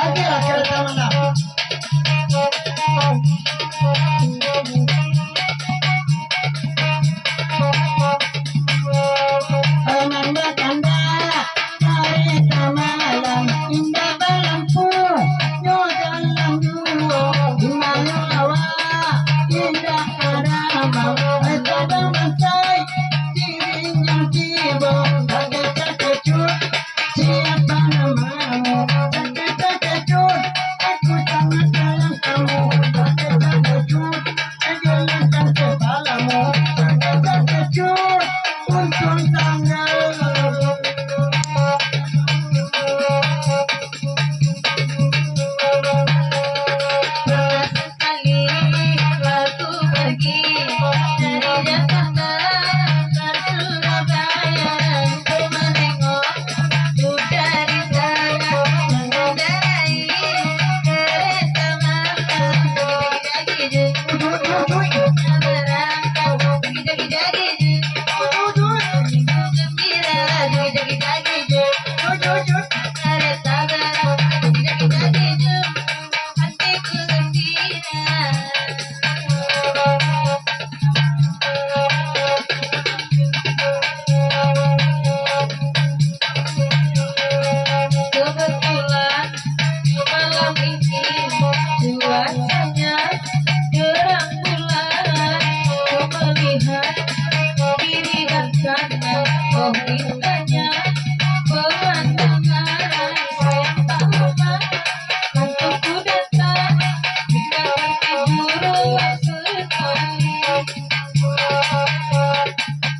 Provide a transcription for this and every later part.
Akhirnya kereta mana? Ananda tanda kereta malam indah balampu yo dalam dulu dimana lawa indah arama ada mansai dirinya tiba agak terkejut siapa namamu agak terkejut aku sangat sayang kamu agak terkejut gelantang kepalamu agak terkejut untung tangan. Oh indahnya pemandangan sayang tak lupa untukku datang jika tidur sekali.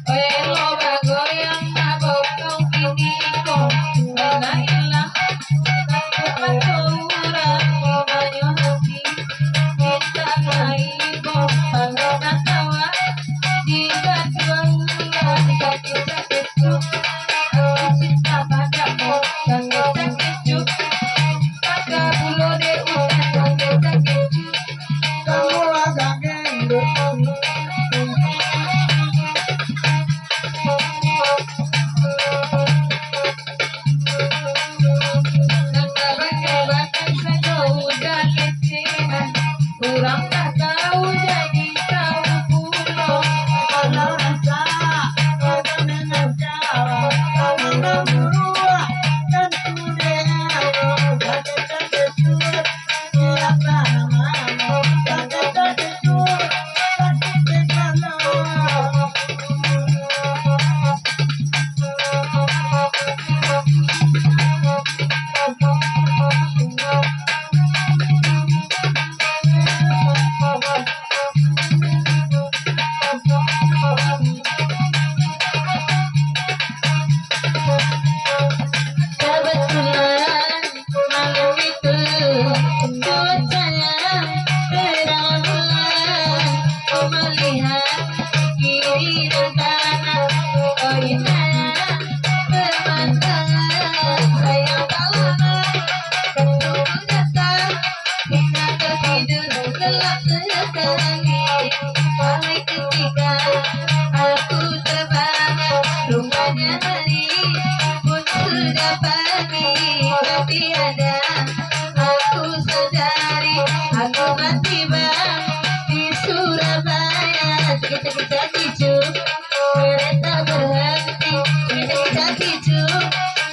Elo bagoyang mabok kau kini kau mana hilang tanpa kurang banyak hati kita main bom panggil tawa di batu kaki sakitku aku cinta padamu sangat sakitku maka bulu de udah sangat sakitku kamu agak gendut bahkan saja udah kecewa kurang tak tahu jadi kau pulau kalau rasa kereta berhenti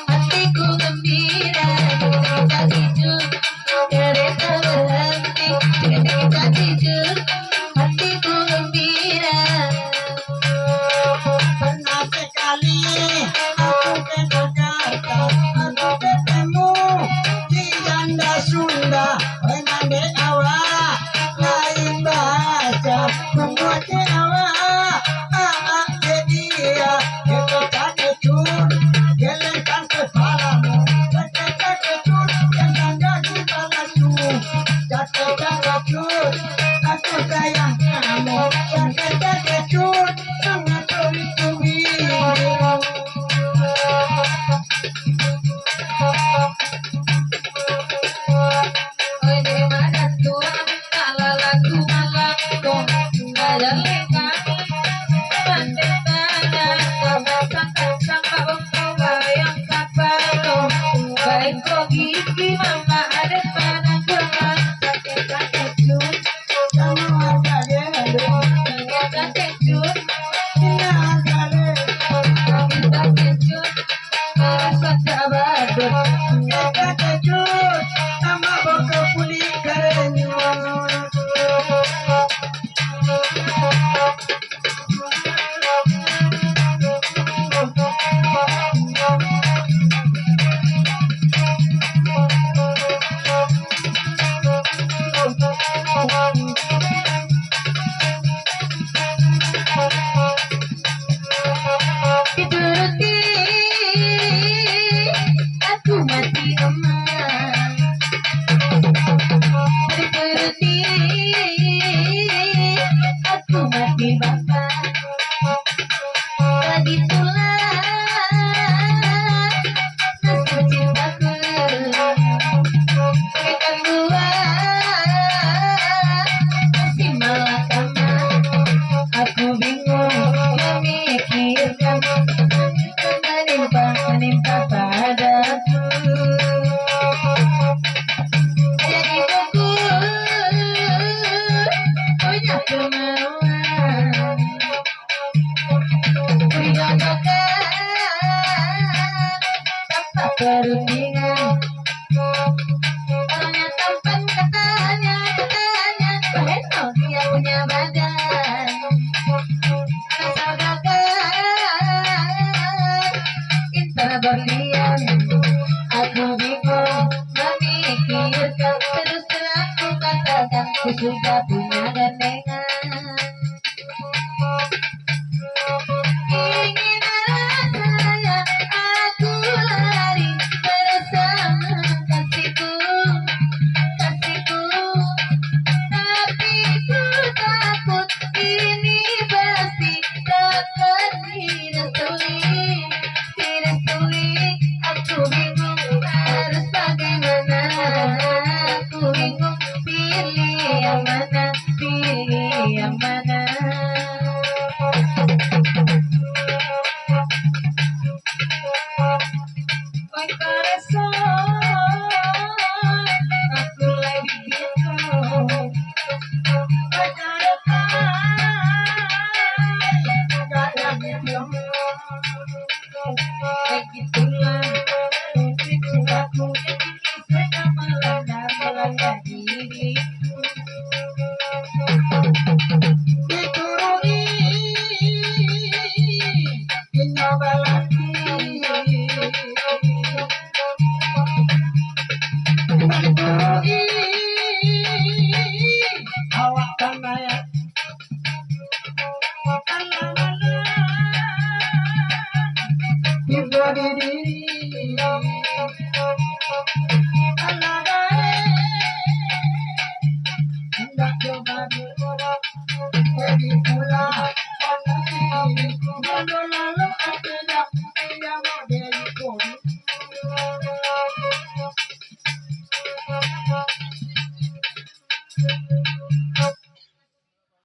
hatiku gembira kereta berhenti hatiku gembira pernah sekali aku ke Jakarta aku ketemu kejut sama boke puli karenyo. Dituruti aku mati emas, dituruti aku mati bapak. Lagi tulang nasib cintaku berikan buah masih malakama. Aku bingung memikirkan menimpa padaku. Jadi buku punya kemauan, kujodohkan tanpa perundingan. Orangnya tampan katanya, Baheno dia punya badan. Intara berlian, aku bingung memikirkan. Terus terang ku katakan, ku sudah punya gandengan. Ingin rasanya aku lari bersama kasihku, kasihku. Tapi ku takut ini pasti takkan direstui, direstui. Aku bingung harus bagaimana. Aku bingung pilih yang mana, pilih yang mana. Oi corazón, aku lagi bingung. Oi corazón, bingung. Begitulah cintaku yang sedang melanda diriku. Dituruni nyoba lagi. Dituruni awak tanaya.